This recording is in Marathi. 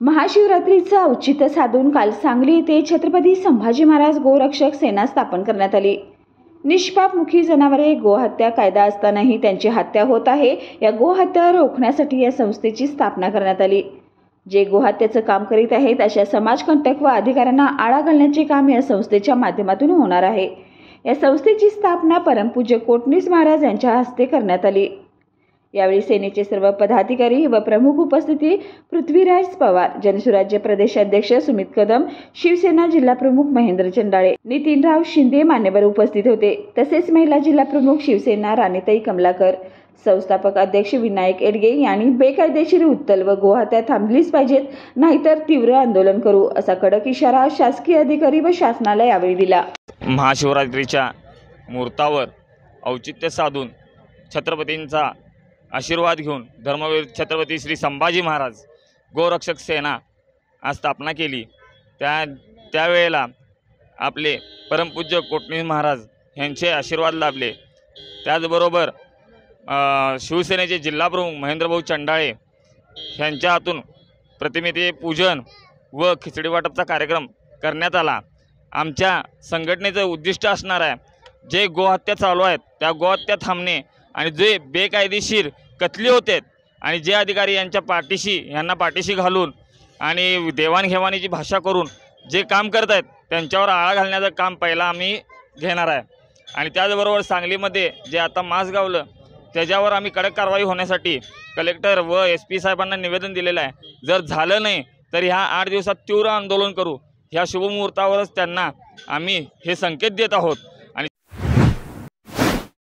महाशिवरात्रीचं औचित्य साधून काल सांगली येथे छत्रपती संभाजी महाराज गोरक्षक सेना स्थापन करण्यात आली। निष्पापमुखी जनावरे गोहत्या कायदा असतानाही त्यांची हत्या होत आहे। या गोहत्या रोखण्यासाठी या संस्थेची स्थापना करण्यात आली। जे गोहत्याचं काम करीत आहेत अशा समाजकंटक व अधिकाऱ्यांना आळा घालण्याचे काम या संस्थेच्या माध्यमातून होणार आहे। या संस्थेची स्थापना परमपूज्य कोटणीस महाराज यांच्या हस्ते करण्यात आली। यावेळी सेनेचे सर्व पदाधिकारी व प्रमुख उपस्थिती पृथ्वीराज पवार, जनसुराज्य प्रदेश अध्यक्ष सुमित कदम, शिवसेना जिल्हा प्रमुख महेंद्र चंडाळे, नितीनराव शिंदे मान्यवर उपस्थित होते। तसेच महिला जिल्हा प्रमुख शिवसेना राणीताई कमलाकर, संस्थापक अध्यक्ष विनायक एडगे यांनी बेकायदेशीर उत्तल व गोहत्या थांबलीच पाहिजेत, नाहीतर तीव्र आंदोलन करू असा कडक इशारा शासकीय अधिकारी व शासनाला यावेळी दिला। महाशिवरात्रीच्या मुहूर्तावर औचित्य साधून छत्रपतींचा आशीर्वाद घेऊन धर्मवीर छत्रपती श्री संभाजी महाराज गोरक्षक सेना आज स्थापना केली। त्यावेळेला आपले परमपूज्य कोटणीस महाराज यांचे आशीर्वाद लाभले। त्याचबरोबर शिवसेनेचे जिल्हाप्रमुख महेंद्रभाऊ चंडाळे यांच्या हातून प्रतिमेचे पूजन व खिचडी वाटपचा कार्यक्रम करण्यात आला। आमच्या संघटनेचं उद्दिष्ट असणार आहे, जे गोहत्या चालू आहेत त्या गोहत्या थांबणे आणि जे बेकायदेशीर कतली होते आणि जे अधिकारी यांना पाठीशी घालून आणि देवाणघेवाणीची भाषा करून जे काम करत आहेत त्यांच्यावर आळा घालण्याचं काम पहिला आम्ही घेणार आहे। आणि त्याचबरोबर सांगलीमध्ये जे आता मास गावलं त्याच्यावर आम्ही कडक कारवाई होण्यासाठी कलेक्टर व SP साहेबांना निवेदन दिलेलं आहे। जर झालं नाही तर ह्या 8 दिवसात तीव्र आंदोलन करू, ह्या शुभमुहूर्तावरच त्यांना आम्ही हे संकेत देत आहोत।